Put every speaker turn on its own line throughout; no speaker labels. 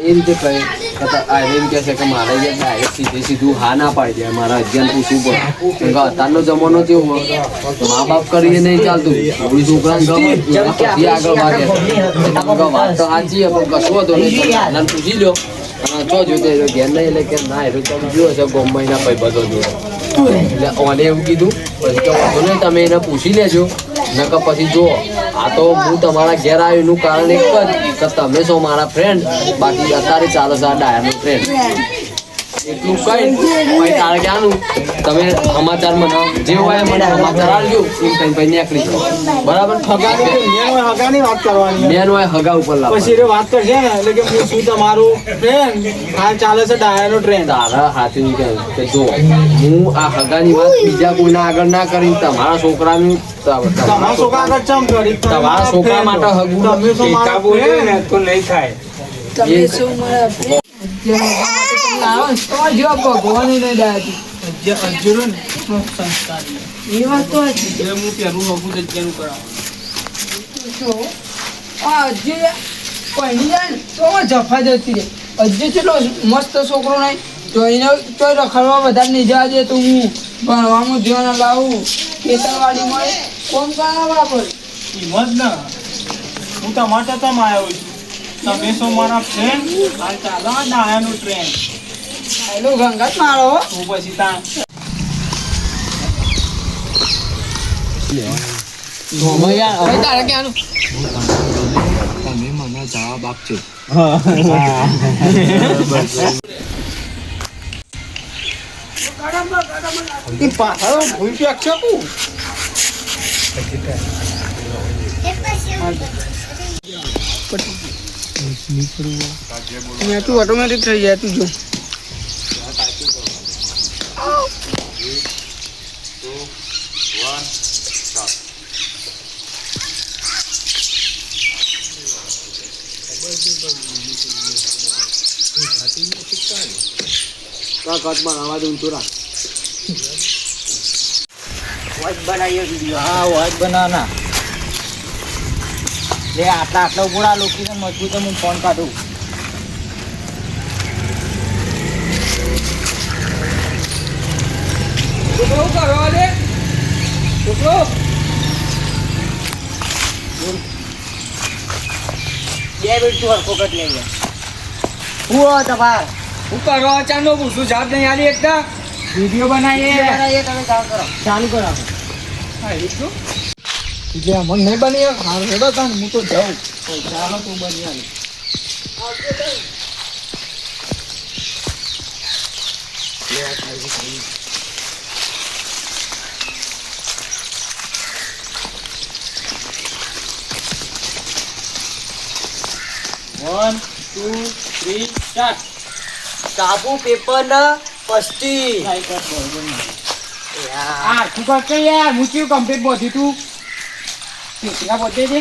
એ રીતે કહે એમ કહે છે કે મારે ડાયરેક્ટ સીધું હા ના પાડી દે. મારા અધ્યયન પૂછવું પડે. અત્યારનો જમાનો કેવો મા બાપ કરીએ નહીં ચાલતું. આપણી છોકરાને ગમે પછી આગળ વાગે. વાત તો સાચી પણ કશું હતો નહીં. પૂછી લો જો જોતે ઘેર નહીં એટલે કે ના એ તમે જોયો છે બોમ્બઈના ભાઈ બધો જોયો એટલે ઓને એવું કીધું પછી કે વાંધો નહીં તમે એને પૂછી લેજો નકર પછી જુઓ. આ તો હું તમારા ઘેર આવ્યું એનું કારણ એક જ કે તમે છો મારા ફ્રેન્ડ. બાકી અત્યારે ચાલો છે આ ડાયાનો ફ્રેન્ડ. એટલું કઈ ભાઈ તારે ક્યાંનું તમે સમાચાર મને જે હોય મને સમાચાર આવજો એમ કઈ ભાઈ નીકળી જાઓ. બરાબર
હગાની વાત કરવાની
બેન હોય હગા ઉપર લાવ
પછી વાત કરશે ને એટલે કે હું શું તમારું ટ્રેન હાલ ચાલે છે ડાયાનો ટ્રેન.
તારા હાથની કે જો હું આ હગાની વાત બીજા કોઈના આગળ ના કરી તમારા છોકરાનું
તમારા છોકરા આગળ ચમ કરી
તમારા છોકરા માટે હગું
તમે શું મારા બોલે ને તો નહીં થાય.
તમે શું મારા તમારે જેવા ભગવાન નહીં ડાયા
અજરો ને સંસ્કારી
એ વાત તો હતી.
હું પહેલું હગું જગ્યાનું કરાવું
હજી પહેલી જાય ને તો જફા જતી રહે. હજી કેટલો મસ્ત છોકરો નહીં જોઈને તોય રખડવા વધારે નહીં જવા દે. તો હું ભણવામાં ધ્યાન લાવું ખેતરવાડી મળે કોમ કરાવવા પડે.
હિંમત ના હું તમારે તો આવ્યો છું. તમે શું મારા ફ્રેન્ડ હાલ ચાલો ડાયાનું ટ્રેન
હેલો ગંગાત મારો
હું પછી ત્યાં
તારે ક્યાંનું
તમે મને જવાબ આપજો.
પાછળ ભૂલ પેક છે
તું ઓટોમેટિક થઈ જાય તું જો.
અવાજ ઊંચો રાખ.
હા વોચ બનાવના લે આટલા ગુણા લોકેશન મજબૂત હું ફોન કાઢું.
છોકરો કરવા દે છોકરો
બે મિનિટ તું હરખો કટ લઈ લે. હું તમાર
હું કરવા ચાંદો પૂછું જાત નહીં આલી એકદા
વિડીયો બનાવીએ તમે કામ કરો ચાલુ કરો.
હા એટલું એટલે મને નહીં બની હાર હેડો તા હું તો જાઉં ચાલો તું બની આલી.
One two three start. કાબુ પેપર ને પસ્તી
હા તું કરશે યાર હું કેવું કમ્પ્લીટ બોધી તું કેટલા બોધે છે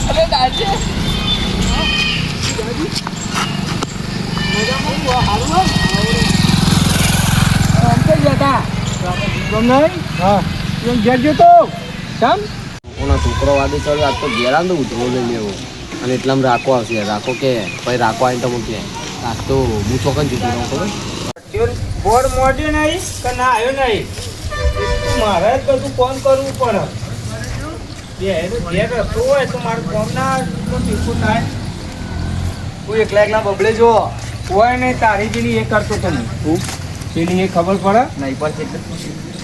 અરે દાજે
છોકરો વાદે ચડ્યો આજ તો ઘેરા તો ઉધરો લઈ લેવો અને એટલામાં રાખો આવશે. રાખો કે ભાઈ રાખો આવીને તમે કે આજ તો હું ચોકન જીતી રહું ખબર.
બોર્ડ મોડ્યો નહીં કે ના આવ્યો નહીં મારે જ બધું ફોન કરવું પડે. ઘેર રસ્તો હોય તો મારું ફોન ના ટીપું થાય. કોઈ એકલા બબલે જો હોય નહીં તારી પેલી એ કરતો તમે પેલી એ ખબર પડે
નહીં પર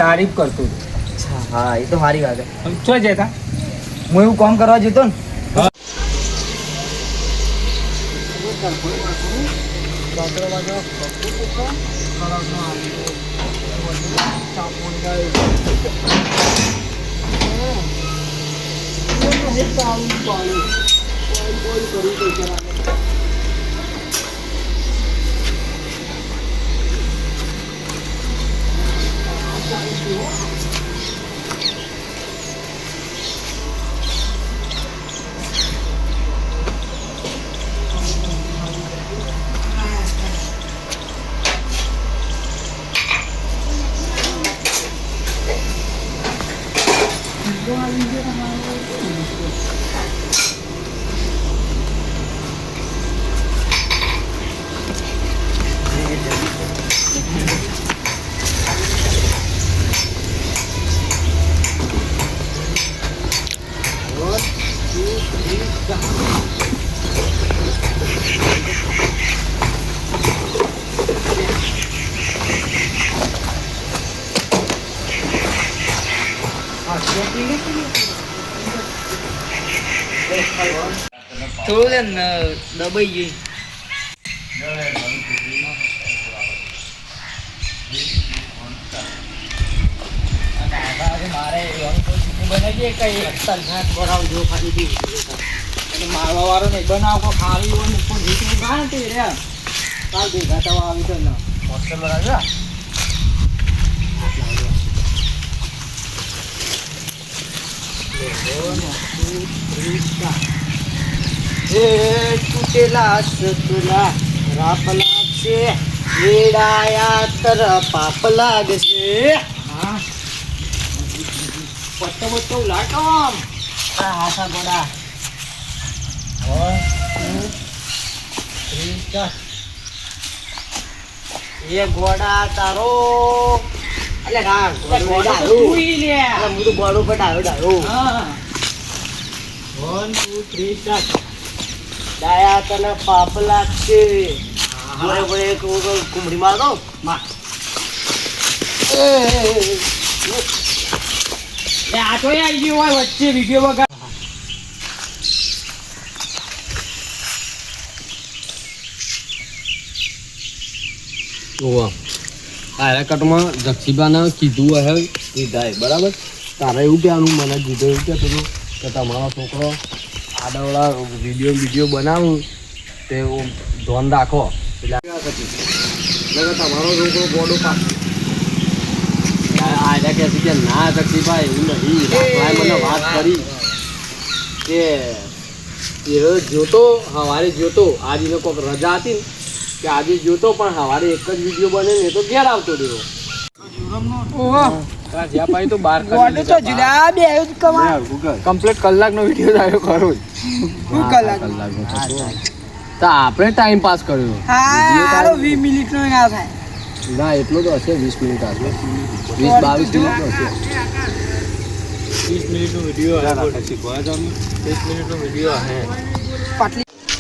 તારીફ કરતો
હા એ તો સારી વાત છે.
છો જતા
હું એવું કામ કરવા જતો ને
થોડું દબાઈ ગઈ.
મારવા વાળો નહીં બનાવો ખાલી ઉપર જીતું ગાંઠી રે કાલ ભેગા થવા આવી તો ના હોસ્ટેલ બનાવ્યા
તૂટેલા સતુલા રાપ લાગશે વેડાયા તર પાપ લાગશે
પટ્ટો બટ્ટો લાટો
હાથા ગોડા એ ગોડા તારો અલે ના ગોડા
તું લે
હું તો ગોડું પર ડાયો
હા 1 2 3 સ્ટાર્ટ
ડાયા તને પાપ લાગશે બોરે બોરે કુમડી માર દો
માં એ આ તો આવી ગયો હોય વચ્ચે વિડિયો વગર
ઓવા આરા કટમાં જક્ષીબાને કીધું હે કીધાય બરાબર તારે એવું કહેવાનું મને કીધું એવું કહેતો હતો કે તમારો છોકરો આડાવડા વિડીયો બનાવું તે ધ્યાન રાખો એટલે તમારો છોકરો બોડો પાસ આડા કહે છે કે ના જક્ષીભાઈ એવું નહીં રાખલાએ મને વાત કરી કે એ જોતો સવારે જોતો આજે એને કોઈક રજા હતી ને કે આજે જોતો પણ સવારે એક જ વિડીયો બને ને તો ઘેર આવતો રહ્યો ભાઈ તો બાર કમ્પ્લીટ કલાકનો વિડીયો આવ્યો ખરો તો આપણે ટાઈમ પાસ કર્યો ના એટલો તો હશે 20 મિનિટ હશે 20-22 મિનિટ હશે
20 મિનિટનો વિડિયો આવ્યો શીખવા તમે 20 મિનિટનો વિડિયો હે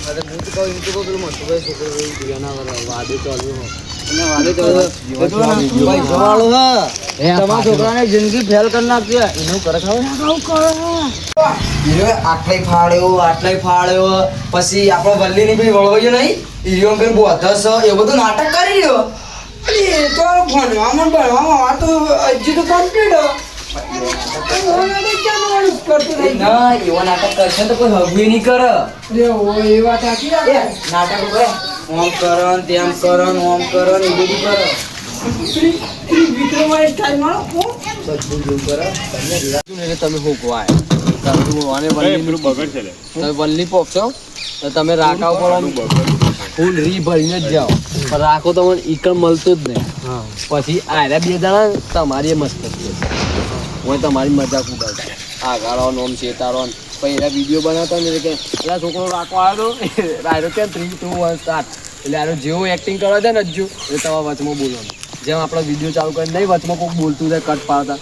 અરે હું તો કહું તો પેલું મસ્તુભાઈ છોકરો દિયાના વાદે ચાલ્યો
તમારા છોકરાને જિંદગી ફેલ કરી નાખશે એનું કરે
આટલાય ફાળ્યો પછી આપણો વલ્લી ની ભાઈ વળવાયો નહીં ઈરિયો કઈ બોધસ એ બધું નાટક કરી રહ્યો એ તો ભણવામાં આ તો હજી તો કમ્પ્લીટ ના એવો નાટક કરશે તો કોઈ હગવી નહીં કરે એ વાત સાચી નાટક કરે ઓમ કરન તેમ કરન ઓમ કરન એ બધું કરે
તમે હોકવાય તમે વલ્લી પોપશો તો તમે રાખા ઉપર ફૂલ રી ભરીને જ જાઓ પણ રાખો તમને ઈકણ મળતું જ નહીં પછી આયરા બે જણા તમારી મસ્ત હું તમારી મજાક ઉડાવતા આ ગાળો નોમ શેતારો પછી એના વિડીયો બનાવતા ને કે પેલા છોકરો રાખો આવ્યો રાયરો કેમ 3 2 1 સ્ટાર્ટ એટલે આનો જેવો એક્ટિંગ કરવા દે ને હજુ એટલે તમારા વચમાં બોલવાનું જેમ આપણે વિડીયો ચાલુ કરીને નહીં વચમાં કોઈ બોલતું જાય કટ પાડતા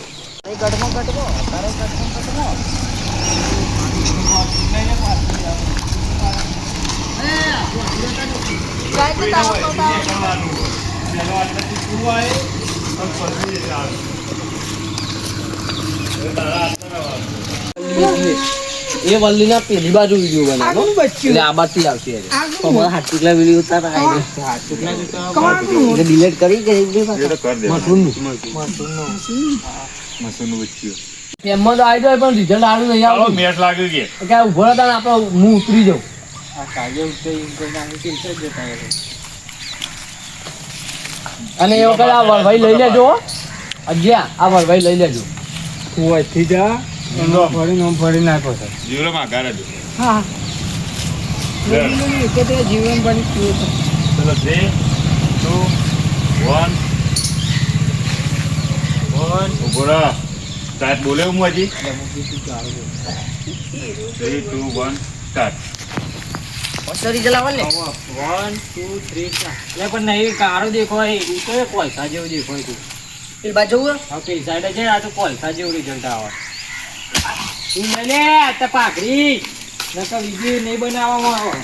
એ વલ્લીના પેલી બાજુ વિડીયો બનાવો એટલે આ બાજુથી આવશે
હાથ ટુકલા વિડીયો ઉતારા ડિલીટ કરી કે
એમાં તો આવી જાય પણ રિઝલ્ટ આવું નહીં આવતું
મેચ લાગ્યું કે
કે ઉભો હતા ને આપણે હું ઉતરી જાઉં અને એ વખત આ ભાઈ લઈ લેજો અજ્યા આ વળવાઈ લઈ લેજો.
તું અહીંથી જા આમ ફરી નાખો સર.
જીવરમાં ગારા
હા કે તે જીવન બની ગયું છે.
ચલો 3 2 1 ઉભો રહો. સ્ટાર્ટ બોલે હું હજી 3 2 1 સ્ટાર્ટ.
ઓસરી ચલાવો ને 1 2 3 4 પણ નહીં કારો દેખો એ તો એ કોલસા જેવું દેખો તું પેલી બાજુ હા પેલી સાઈડ છે આ તો કોલસા જેવું રિઝલ્ટ આવે તું મને આ પાઘડી નકર વિડિયો નહીં બનાવવામાં આવે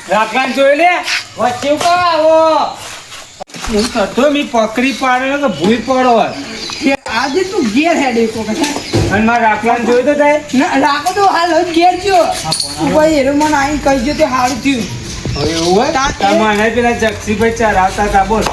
રાખલાને જોઈ લે વચ્ચે ઉકા આવો હું કરતો મી પકડી પાડ્યો કે ભૂઈ પડો
કે આજે તું ઘેર હેડે કો કે
અને મારા રાખલાને જોઈ તો થાય
ના રાખો તો હાલ જ ઘેર જો ભાઈ એરો મને આઈ કહી જો તે હારું થયું
હવે એવું હોય
તાર એ-
તમારે પેલા જક્ષીભાઈ ચરાવતા હતા બોલ